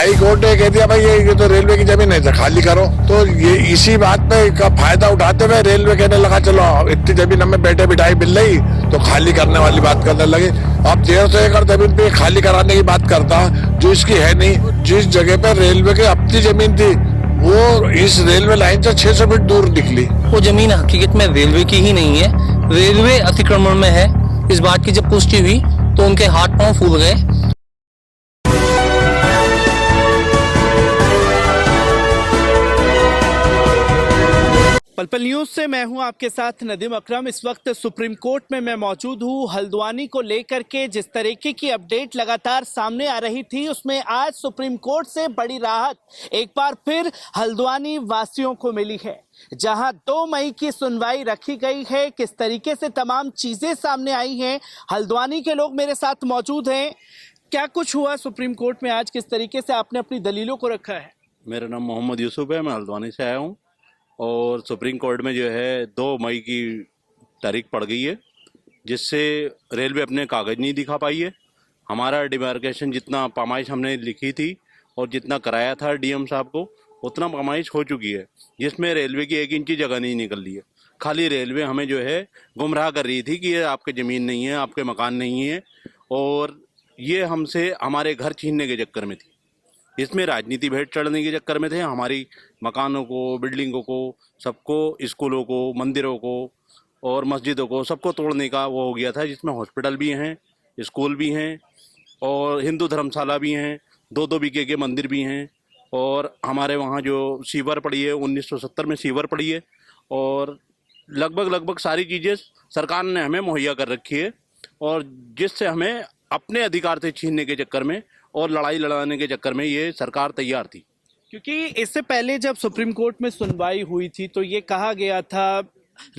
High court ने कह दिया भाई ये तो रेलवे की जमीन है, खाली करो। तो ये इसी बात पे का फायदा उठाते हुए रेलवे कहने लगा चलो इतनी जमीन हमें बैठे बिठाई मिल रही तो खाली करने वाली बात करने लगे। अब 150 एकड़ जमीन पे खाली कराने की बात करता जो इसकी है नहीं। जिस जगह पे रेलवे की अपनी जमीन थी वो इस रेलवे लाइन से 600 फीट दूर निकली। वो जमीन हकीकत में रेलवे की ही नहीं है, रेलवे अतिक्रमण में है। इस बात की जब पुष्टि हुई तो उनके हाथ पांव फूल गए। पल पल न्यूज से मैं हूं आपके साथ नदीम अकरम। इस वक्त सुप्रीम कोर्ट में मैं मौजूद हूं। हल्द्वानी को लेकर के जिस तरीके की अपडेट लगातार सामने आ रही थी उसमें आज सुप्रीम कोर्ट से बड़ी राहत एक बार फिर हल्द्वानी वासियों को मिली है, जहां 2 मई की सुनवाई रखी गई है। किस तरीके से तमाम चीजें सामने आई हैं, हल्द्वानी के लोग मेरे साथ मौजूद हैं। क्या कुछ हुआ सुप्रीम कोर्ट में आज, किस तरीके से आपने अपनी दलीलों को रखा है? मेरा नाम मोहम्मद यूसुफ है, मैं हल्द्वानी से आया हूँ और सुप्रीम कोर्ट में जो है 2 मई की तारीख पड़ गई है, जिससे रेलवे अपने कागज़ नहीं दिखा पाई है। हमारा डिमार्केशन जितना पैमाइश हमने लिखी थी और जितना कराया था डीएम साहब को उतना पैमाइश हो चुकी है, जिसमें रेलवे की 1 इंच की जगह नहीं निकल रही है। खाली रेलवे हमें जो है गुमराह कर रही थी कि ये आपके ज़मीन नहीं है, आपके मकान नहीं है, और ये हमसे हमारे घर छीनने के चक्कर में थी। इसमें राजनीति भेंट चढ़ने के चक्कर में थे। हमारी मकानों को, बिल्डिंगों को, सबको, स्कूलों को, मंदिरों को और मस्जिदों को सबको तोड़ने का वो हो गया था, जिसमें हॉस्पिटल भी हैं, स्कूल भी हैं और हिंदू धर्मशाला भी हैं, 2-2 बीघे के मंदिर भी हैं। और हमारे वहाँ जो सीवर पड़ी है 1970 में सीवर पड़ी है और लगभग सारी चीज़ें सरकार ने हमें मुहैया कर रखी है, और जिससे हमें अपने अधिकार से छीनने के चक्कर में और लड़ाई लड़ाने के चक्कर में ये सरकार तैयार थी। क्योंकि इससे पहले जब सुप्रीम कोर्ट में सुनवाई हुई थी तो ये कहा गया था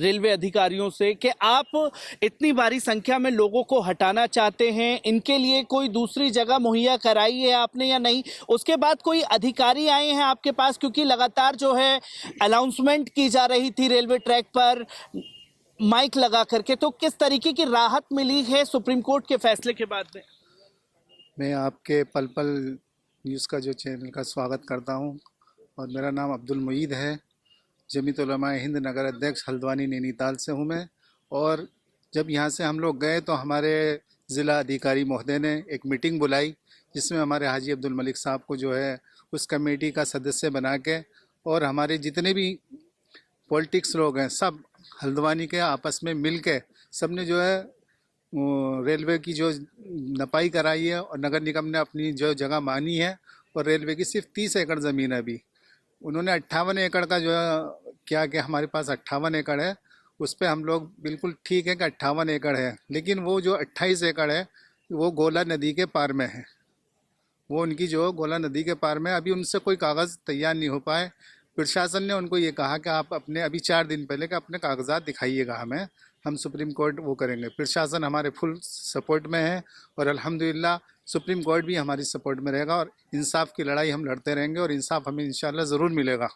रेलवे अधिकारियों से कि आप इतनी भारी संख्या में लोगों को हटाना चाहते हैं, इनके लिए कोई दूसरी जगह मुहैया कराई है आपने या नहीं? उसके बाद कोई अधिकारी आए हैं आपके पास? क्योंकि लगातार जो है अनाउंसमेंट की जा रही थी रेलवे ट्रैक पर माइक लगा करके, तो किस तरीके की राहत मिली है सुप्रीम कोर्ट के फैसले के बाद में? मैं आपके पल पल न्यूज़ का जो चैनल का स्वागत करता हूं और मेरा नाम अब्दुल मुईद है। जमीयत उलमा हिंद नगर अध्यक्ष हल्द्वानी नैनीताल से हूं मैं। और जब यहां से हम लोग गए तो हमारे ज़िला अधिकारी महोदय ने एक मीटिंग बुलाई, जिसमें हमारे हाजी अब्दुल मलिक साहब को जो है उस कमेटी का सदस्य बना के, और हमारे जितने भी पॉलिटिक्स लोग हैं सब हल्द्वानी के आपस में मिल के सब ने जो है रेलवे की जो नपाई कराई है और नगर निगम ने अपनी जो जगह मानी है। और रेलवे की सिर्फ 30 एकड़ ज़मीन है। अभी उन्होंने 58 एकड़ का जो है क्या कि हमारे पास 58 एकड़ है, उस पर हम लोग बिल्कुल ठीक है कि 58 एकड़ है, लेकिन वो जो 28 एकड़ है वो गोला नदी के पार में है। वो उनकी जो गोला नदी के पार में, अभी उनसे कोई कागज़ तैयार नहीं हो पाए। प्रशासन ने उनको ये कहा कि आप अपने अभी 4 दिन पहले कि अपने कागजात दिखाइएगा हमें, हम सुप्रीम कोर्ट वो करेंगे। प्रशासन हमारे फुल सपोर्ट में है और अल्हम्दुलिल्लाह सुप्रीम कोर्ट भी हमारी सपोर्ट में रहेगा और इंसाफ की लड़ाई हम लड़ते रहेंगे और इंसाफ हमें इंशाल्लाह ज़रूर मिलेगा।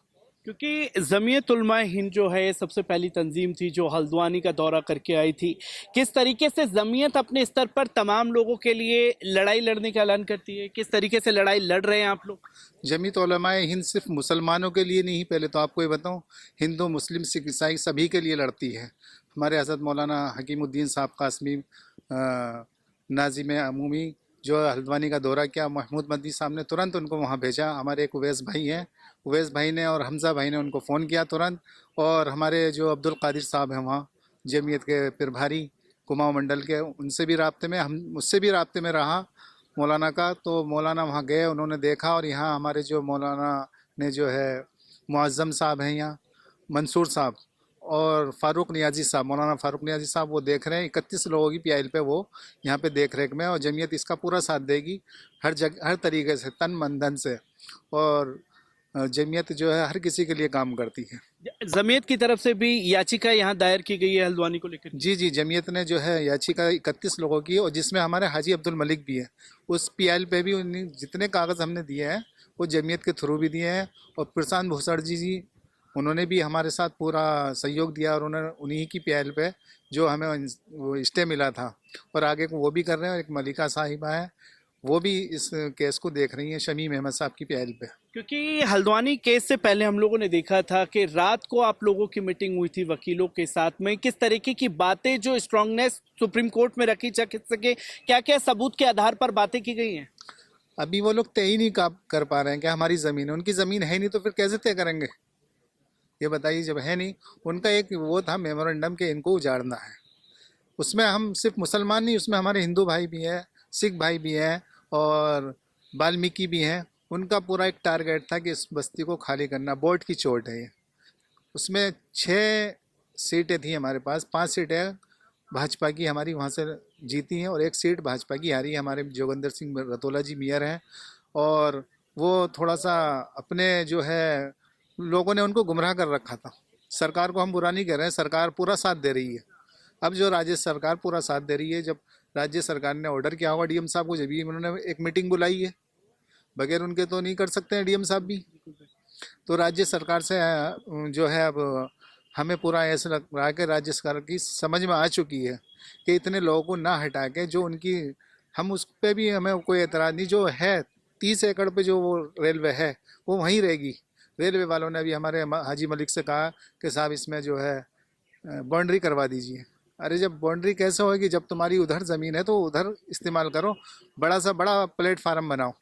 क्योंकि जमीयत उलमा हिंद जो है सबसे पहली तंजीम थी जो हल्द्वानी का दौरा करके आई थी। किस तरीके से जमीयत अपने स्तर पर तमाम लोगों के लिए लड़ाई लड़ने का ऐलान करती है? किस तरीके से लड़ाई लड़ रहे हैं आप लोग? जमीयत उलमा हिंद सिर्फ मुसलमानों के लिए नहीं, पहले तो आपको ये बताऊँ, हिंदू मुस्लिम सिख ईसाई सभी के लिए लड़ती है। हमारे हज़रत मौलाना हकीमुद्दीन साहब कासमी नाजिम अमूमी जो हल्द्वानी का दौरा किया, महमूद मदी साहब ने तुरंत उनको वहाँ भेजा। हमारे एक उवैस भाई हैं, उवैस भाई ने और हमज़ा भाई ने उनको फ़ोन किया तुरंत। और हमारे जो अब्दुल कादिर साहब हैं वहाँ जमीयत के प्रभारी कुमाऊँ मंडल के, उनसे भी राब्ते में, हम उससे भी राब्ते में रहा मौलाना का। तो मौलाना वहाँ गए, उन्होंने देखा, और यहाँ हमारे जो मौलाना ने जो है मुअज़्ज़म साहब हैं यहाँ, मंसूर साहब और फ़ारूक नियाजी साहब, मौलाना फ़ारूक नियाजी साहब, वो देख रहे हैं 31 लोगों की पीआईएल पे वो यहाँ पे देख रेख में। और जमीयत इसका पूरा साथ देगी हर जगह, हर तरीके से, तन मन धन से। और जमीयत जो है हर किसी के लिए काम करती है। जमीयत की तरफ से भी याचिका यहाँ दायर की गई है हल्द्वानी को लेकर? जी, जमीयत ने जो है याचिका 31 लोगों की, और जिसमें हमारे हाजी अब्दुल मलिक भी है। उस पीआईएल पे भी जितने कागज़ हमने दिए हैं वो जमीयत के थ्रू भी दिए हैं। और प्रशांत भूसड़ जी उन्होंने भी हमारे साथ पूरा सहयोग दिया, और उन्होंने उन्हीं की पीएल पे जो हमें वो स्टे मिला था और आगे को वो भी कर रहे हैं। और एक मलिका साहिबा है, वो भी इस केस को देख रही हैं शमीम अहमद साहब की पहल पे। क्योंकि हल्द्वानी केस से पहले हम लोगों ने देखा था कि रात को आप लोगों की मीटिंग हुई थी वकीलों के साथ में, किस तरीके की बातें जो स्ट्रांगनेस सुप्रीम कोर्ट में रखी जा सके, क्या क्या सबूत के आधार पर बातें की गई हैं? अभी वो लोग तय ही नहीं कर पा रहे हैं कि हमारी ज़मीन है। उनकी ज़मीन है नहीं तो फिर कैसे तय करेंगे ये बताइए। जब है नहीं, उनका एक वो था मेमोरेंडम के इनको उजाड़ना है। उसमें हम सिर्फ मुसलमान नहीं, उसमें हमारे हिंदू भाई भी हैं, सिख भाई भी हैं और वाल्मीकि भी हैं। उनका पूरा एक टारगेट था कि इस बस्ती को खाली करना। बोर्ड की चोट है ये। उसमें 6 सीटें थी हमारे पास, 5 सीटें भाजपा की हमारी वहाँ से जीती हैं और 1 सीट भाजपा की हारी है। हमारे जोगिंदर सिंह रतोला जी मेयर हैं और वो थोड़ा सा अपने जो है लोगों ने उनको गुमराह कर रखा था। सरकार को हम बुरा नहीं कह रहे हैं, सरकार पूरा साथ दे रही है। अब जो राज्य सरकार पूरा साथ दे रही है, जब राज्य सरकार ने ऑर्डर किया होगा डीएम साहब को, जब भी उन्होंने एक मीटिंग बुलाई है, बगैर उनके तो नहीं कर सकते हैं डीएम साहब भी। तो राज्य सरकार से जो है अब हमें पूरा ऐसा लग रहा है कि राज्य सरकार की समझ में आ चुकी है कि इतने लोगों को ना हटा के जो उनकी, हम उस पर भी हमें कोई एतराज़ नहीं। जो है 30 एकड़ पे जो वो रेलवे है वो वहीं रहेगी। रेलवे वालों ने अभी हमारे हाजी मलिक से कहा कि साहब इसमें जो है बाउंड्री करवा दीजिए। अरे जब बाउंड्री कैसे होगी, जब तुम्हारी उधर ज़मीन है तो उधर इस्तेमाल करो, बड़ा सा बड़ा प्लेटफार्म बनाओ।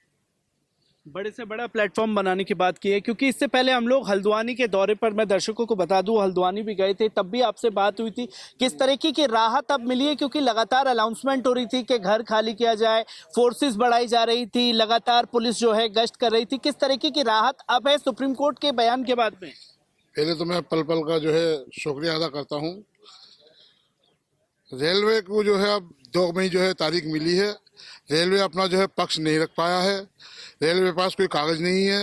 बड़े से बड़ा प्लेटफॉर्म बनाने की बात की है, क्योंकि इससे पहले हम लोग हल्द्वानी के दौरे पर, मैं दर्शकों को बता दूं, हल्द्वानी भी गए थे, तब भी आपसे बात हुई थी। किस तरीके की राहत अब मिली है, क्योंकि लगातार अनाउंसमेंट हो रही थी कि घर खाली किया जाए, फोर्सेस बढ़ाई जा रही थी, लगातार पुलिस जो है गश्त कर रही थी। किस तरीके की राहत अब है सुप्रीम कोर्ट के बयान के बाद में? पहले तो मैं पल पल का जो है शुक्रिया अदा करता हूँ। रेलवे को जो है अब 2 मई जो है तारीख मिली है। रेलवे अपना जो है पक्ष नहीं रख पाया है। रेलवे के पास कोई कागज नहीं है।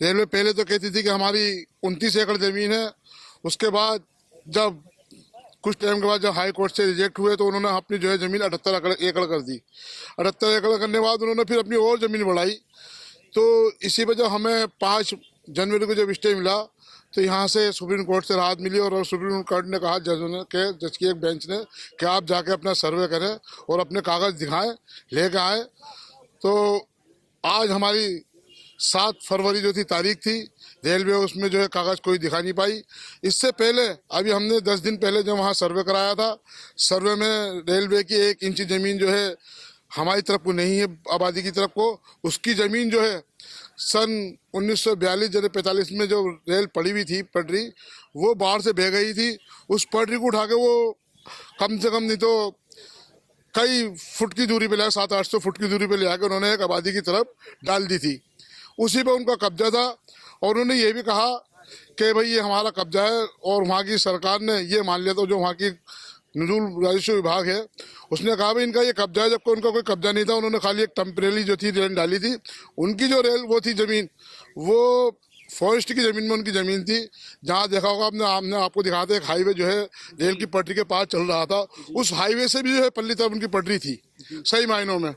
रेलवे पहले तो कहती थी कि हमारी 29 एकड़ जमीन है। उसके बाद जब कुछ टाइम के बाद जब हाई कोर्ट से रिजेक्ट हुए तो उन्होंने अपनी जो है जमीन 78 एकड़ कर दी। 78 एकड़ करने के बाद उन्होंने फिर अपनी और जमीन बढ़ाई। तो इसी वजह हमें 5 जनवरी को जब स्टे मिला तो यहाँ से सुप्रीम कोर्ट से राहत मिली और सुप्रीम कोर्ट ने कहा जज की एक बेंच ने कि आप जाके अपना सर्वे करें और अपने कागज दिखाएं, लेके आए। तो आज हमारी 7 फरवरी जो थी तारीख थी, रेलवे उसमें जो है कागज कोई दिखा नहीं पाई। इससे पहले अभी हमने 10 दिन पहले जब वहाँ सर्वे कराया था, सर्वे में रेलवे की 1 इंच जमीन जो है हमारी तरफ को नहीं है, आबादी की तरफ को। उसकी जमीन जो है सन 1942 या 45 में जो रेल पड़ी हुई थी पटरी, वो बाढ़ से बह गई थी। उस पटरी को उठा के वो कम से कम नहीं तो कई फुट की दूरी पे लाया, 700-800 फुट की दूरी पे ले आकर उन्होंने एक आबादी की तरफ डाल दी थी। उसी पे उनका कब्जा था और उन्होंने ये भी कहा कि भाई ये हमारा कब्जा है। और वहाँ की सरकार ने ये मान लिया, तो जो वहाँ की नजूल राजस्व विभाग है उसने कहा भाई इनका ये कब्जा है, जबकि उनका कोई कब्जा नहीं था। उन्होंने खाली एक टेम्परेरी जो थी रेल डाली थी। उनकी जो रेल वो थी जमीन, वो फॉरेस्ट की जमीन में उनकी जमीन थी। जहाँ देखा होगा हमने आपको दिखाया था, एक हाईवे जो है रेल की पटरी के पास चल रहा था। उस हाईवे से भी जो है पल्ली तरफ उनकी पटरी थी सही मायनों में।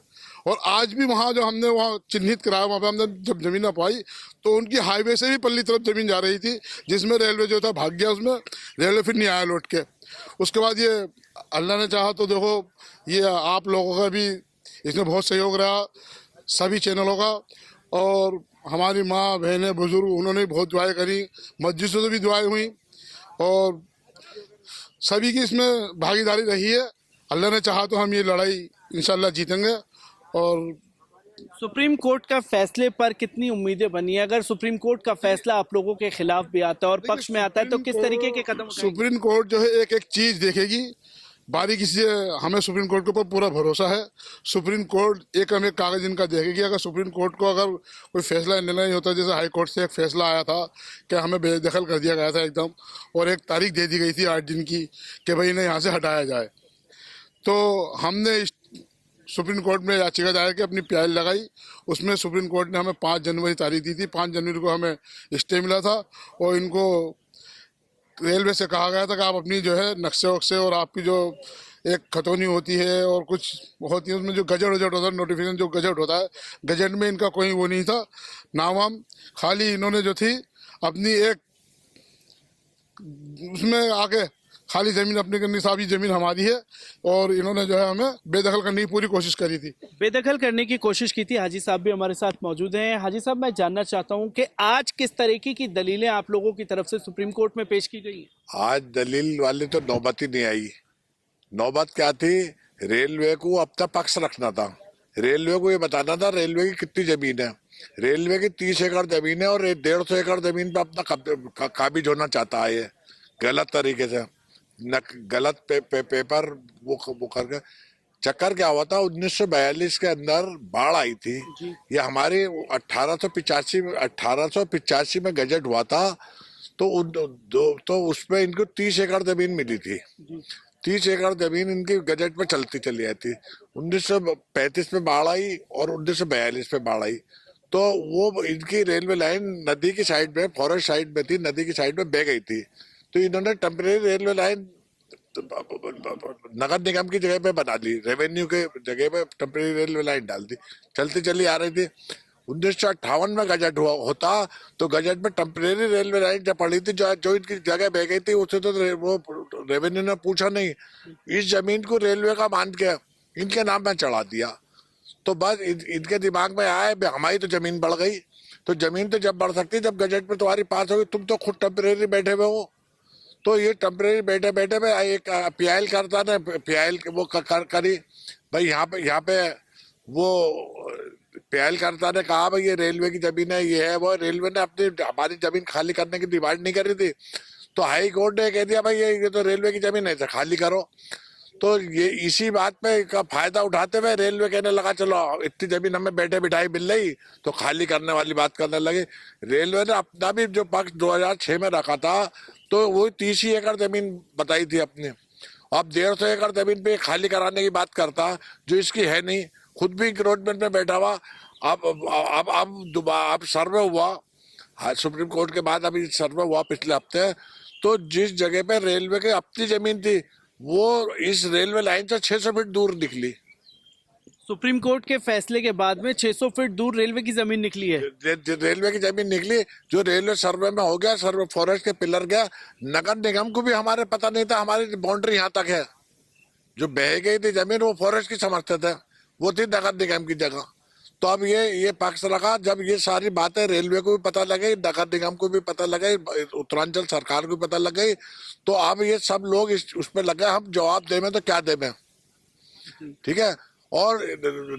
और आज भी वहाँ जो हमने वहाँ चिन्हित कराया, वहाँ पे हमने जब जमीन पाई तो उनकी हाईवे से भी पल्ली तरफ जमीन जा रही थी, जिसमें रेलवे जो था भाग गया। उसमें रेलवे फिर नहीं आया लौट के। उसके बाद ये अल्लाह ने चाहा तो देखो, ये आप लोगों का भी इसमें बहुत सहयोग रहा, सभी चैनलों का। और हमारी माँ बहनें बुजुर्ग उन्होंने बहुत दुआएं करी, मस्जिदों से भी दुआएं हुई और सभी की इसमें भागीदारी रही है। अल्लाह ने चाहा तो हम ये लड़ाई इंशाल्लाह जीतेंगे। और सुप्रीम कोर्ट का फैसले पर कितनी उम्मीदें बनी है? अगर सुप्रीम कोर्ट का फैसला आप लोगों के खिलाफ भी आता है और पक्ष में आता है तो किस तरीके के कदम उठाएंगे? सुप्रीम कोर्ट जो है एक एक चीज देखेगी बारीकी से। हमें सुप्रीम कोर्ट के ऊपर पूरा भरोसा है। सुप्रीम कोर्ट एक हम एक कागज इनका देखेगी। अगर सुप्रीम कोर्ट को अगर कोई फैसला नहीं होता, जैसे हाई कोर्ट से एक फैसला आया था कि हमें बेदखल कर दिया गया था एकदम, और एक तारीख दे दी गई थी 8 दिन की कि भाई इन्हें यहाँ से हटाया जाए, तो हमने सुप्रीम कोर्ट में याचिका दायर की, अपनी प्याल लगाई। उसमें सुप्रीम कोर्ट ने हमें 5 जनवरी तारीख दी थी। 5 जनवरी को हमें स्टे मिला था और इनको रेलवे से कहा गया था कि आप अपनी जो है नक्शे वक्शे और आपकी जो एक खतौनी होती है और कुछ होती है, उसमें जो गजट वजट होता है, नोटिफिकेशन जो गजट होता है, गजट में इनका कोई वो नहीं था नाम। खाली इन्होंने जो थी अपनी एक उसमें आके खाली जमीन अपनी की निसाबी जमीन हमारी है और इन्होंने जो है हमें बेदखल करने की पूरी कोशिश करी थी। बेदखल करने की कोशिश की थी। हाजी साहब भी हमारे साथ मौजूद हैं। हाजी साहब, मैं जानना चाहता हूं कि आज किस तरीके की दलीलें आप लोगों की तरफ से सुप्रीम कोर्ट में पेश की गई हैं? आज दलील वाली तो नौबत ही नहीं आई। नौबत क्या थी, रेलवे को अपना पक्ष रखना था। रेलवे को ये बताना था रेलवे की कितनी जमीन है। रेलवे की 30 एकड़ जमीन है और 150 एकड़ जमीन पे अपना काबिज होना चाहता है ये गलत तरीके से। गलत पेपर वो करके चक्कर क्या हुआ था, 1942 के अंदर बाढ़ आई थी। ये हमारी 1885 में गजट हुआ था तो उसमें इनको 30 एकड़ जमीन मिली थी। 30 एकड़ जमीन इनकी गजट में चलती चली आई थी। 1935 में बाढ़ आई और 1942 में बाढ़ आई तो वो इनकी रेलवे लाइन नदी की साइड में, फॉरेस्ट साइड में थी, नदी की साइड में बह गई थी। तो इन्होंने टेम्परेरी रेलवे लाइन नगर निगम की जगह पे बना ली, रेवेन्यू के जगह पे टेम्परेरी रेलवे लाइन डाल दी, चलती चली आ रही थी। 1958 में गजट होता तो गजट में टेम्परेरी रेलवे लाइन जब पड़ी थी, जो इनकी जगह बह गई थी, उससे तो वो रेवेन्यू ने पूछा नहीं। इस जमीन को रेलवे का मान के इनके नाम में चढ़ा दिया। तो बस इनके दिमाग में आया हमारी तो जमीन बढ़ गई। तो जमीन तो जब बढ़ सकती जब गजट में तुम्हारी पास होगी। तुम तो खुद टेम्परेरी बैठे हुए हो। तो ये टेम्परेरी बैठे बैठे में एक पीआईएल करता ना, पीआईएल वो करी भाई यहाँ पे वो पीआईएल करता ने कहा भाई ये रेलवे की जमीन है, ये है वो। रेलवे ने अपनी हमारी जमीन खाली करने की डिमांड नहीं करी थी तो हाई कोर्ट ने कह दिया भाई ये तो रेलवे की जमीन है, खाली करो। तो ये इसी बात पे का फायदा उठाते हुए रेलवे कहने लगा चलो इतनी जमीन हमें बैठे बिठाई मिल रही तो खाली करने वाली बात करने लगे। रेलवे ने अपना भी जो पक्ष 2006 में रखा था तो वो 30 एकड़ जमीन बताई थी अपने। अब 150 एकड़ जमीन पे खाली कराने की बात करता जो इसकी है नहीं। खुद भी इंक्रोचमेंट में बैठा हुआ। अब सर्वे हुआ सुप्रीम कोर्ट के बाद, अभी सर्वे हुआ पिछले हफ्ते। तो जिस जगह पे रेलवे की अपनी जमीन थी वो इस रेलवे लाइन से 600 फीट दूर निकली। सुप्रीम कोर्ट के फैसले के बाद में 600 फीट दूर रेलवे की जमीन निकली है। रेलवे की जमीन निकली जो रेलवे सर्वे में हो गया, सर्वे फॉरेस्ट के पिलर गया। नगर निगम को भी हमारे पता नहीं था हमारी बाउंड्री यहाँ तक है। जो बह गई थी जमीन वो फॉरेस्ट की समझते थे, वो थी नगर निगम की जगह। तो अब ये पक्ष लगा। जब ये सारी बातें रेलवे को भी पता लगे, नगर निगम को भी पता लगे, उत्तरांचल सरकार को भी पता लग गई, तो अब ये सब लोग उस पर लगे हम जवाब दें तो क्या दें। ठीक है। और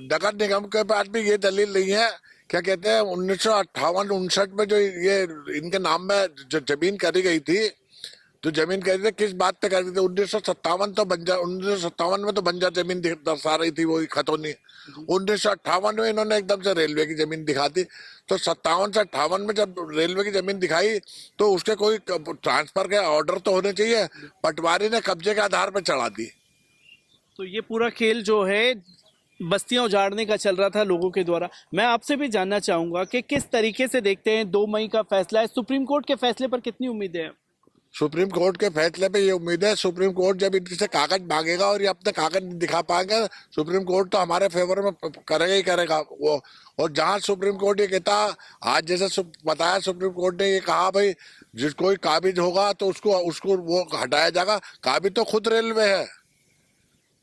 नगर निगम के पास भी ये दलील नहीं है, क्या कहते हैं 1958-59 में जो ये इनके नाम में जो जमीन करी गई थी, जो जमीन करी थी किस बात पे करी थी। 1957 में तो बंजर जमीन दर्शा रही थी वो खतौनी। 1958 में इन्होंने एकदम से रेलवे की जमीन दिखा दी। तो 57 से 58 में जब रेलवे की जमीन दिखाई तो उसके कोई ट्रांसफर के ऑर्डर तो होने चाहिए। पटवारी ने कब्जे के आधार पर चढ़ा दी। तो ये पूरा खेल जो है बस्तियां उजाड़ने का चल रहा था लोगों के द्वारा। मैं आपसे भी जानना चाहूंगा कि किस तरीके से देखते हैं 2 मई का फैसला है, सुप्रीम कोर्ट के फैसले पर कितनी उम्मीदें हैं? सुप्रीम कोर्ट के फैसले पे ये उम्मीद है सुप्रीम कोर्ट जब इनसे कागज मांगेगा और ये अपने कागज नहीं दिखा पाएंगे, सुप्रीम कोर्ट तो हमारे फेवर में करेगा ही करेगा वो। और जहां सुप्रीम कोर्ट ये कहता, आज जैसे बताया सुप्रीम कोर्ट ने ये कहा भाई जिस कोई काबिज होगा तो उसको वो हटाया जाएगा। काबिज तो खुद रेलवे है।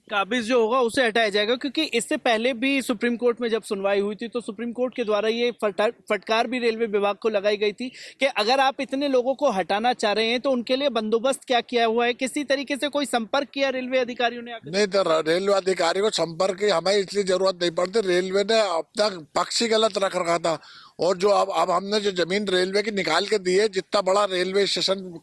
काबिज जो होगा उसे हटाया जाएगा, क्योंकि इससे पहले भी सुप्रीम कोर्ट में जब सुनवाई हुई थी तो सुप्रीम कोर्ट के द्वारा ये फटकार भी रेलवे विभाग को लगाई गई थी कि अगर आप इतने लोगों को हटाना चाह रहे हैं तो उनके लिए बंदोबस्त क्या किया हुआ है। किसी तरीके से कोई संपर्क किया रेलवे अधिकारियों ने? नहीं, तो रेलवे अधिकारी को संपर्क की हमें इसलिए जरूरत नहीं पड़ती। रेलवे ने अपना पक्ष ही गलत रख रखा था। और जो अब हमने जो जमीन रेलवे की निकाल के दी है, जितना बड़ा रेलवे स्टेशन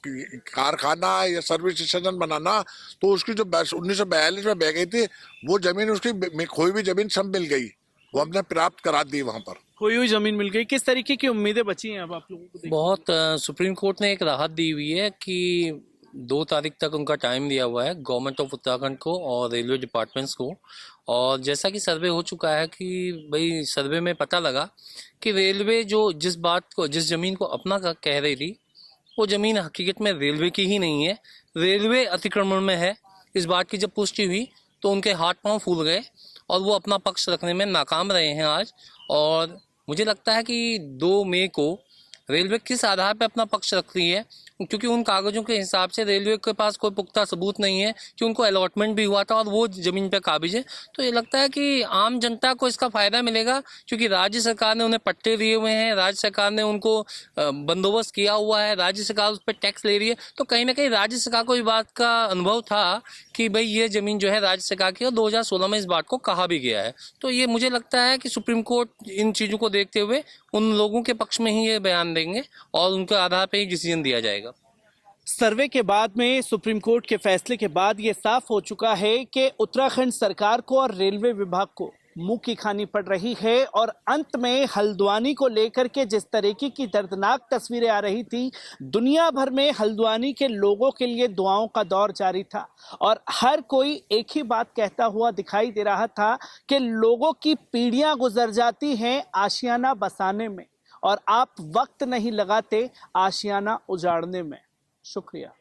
कारखाना या सर्विस स्टेशन बनाना, तो उसकी जो 1942 में बह गई थी वो जमीन, उसकी खोई हुई जमीन सब मिल गई, वो हमने प्राप्त करा दी। वहां पर खोई हुई जमीन मिल गई। किस तरीके की उम्मीदें बची हैं अब आप लोगों को? बहुत सुप्रीम कोर्ट ने एक राहत दी हुई है कि 2 तारीख तक उनका टाइम दिया हुआ है गवर्नमेंट ऑफ उत्तराखंड को और रेलवे डिपार्टमेंट्स को। और जैसा कि सर्वे हो चुका है कि भाई सर्वे में पता लगा कि रेलवे जिस ज़मीन को अपना कह रही थी वो ज़मीन हकीकत में रेलवे की ही नहीं है, रेलवे अतिक्रमण में है। इस बात की जब पुष्टि हुई तो उनके हाथ पांव फूल गए और वो अपना पक्ष रखने में नाकाम रहे हैं आज। और मुझे लगता है कि 2 मई को रेलवे किस आधार पर अपना पक्ष रख रही है, क्योंकि उन कागजों के हिसाब से रेलवे के पास कोई पुख्ता सबूत नहीं है कि उनको अलॉटमेंट भी हुआ था और वो ज़मीन पे काबिज है। तो ये लगता है कि आम जनता को इसका फ़ायदा मिलेगा, क्योंकि राज्य सरकार ने उन्हें पट्टे दिए हुए हैं, राज्य सरकार ने उनको बंदोबस्त किया हुआ है, राज्य सरकार उस पर टैक्स ले रही है। तो कहीं ना कहीं राज्य सरकार को इस बात का अनुभव था कि भाई ये ज़मीन जो है राज्य सरकार की, और 2016 में इस बात को कहा भी गया है। तो ये मुझे लगता है कि सुप्रीम कोर्ट इन चीज़ों को देखते हुए उन लोगों के पक्ष में ही ये बयान देंगे और उनके आधार पर ही डिसीजन दिया जाएगा। सर्वे के बाद में सुप्रीम कोर्ट के फैसले के बाद ये साफ हो चुका है कि उत्तराखंड सरकार को और रेलवे विभाग को मुंह की खानी पड़ रही है, और अंत में हल्द्वानी को लेकर के जिस तरीके की दर्दनाक तस्वीरें आ रही थी, दुनिया भर में हल्द्वानी के लोगों के लिए दुआओं का दौर जारी था और हर कोई एक ही बात कहता हुआ दिखाई दे रहा था कि लोगों की पीढ़ियां गुजर जाती हैं आशियाना बसाने में और आप वक्त नहीं लगाते आशियाना उजाड़ने में। शुक्रिया।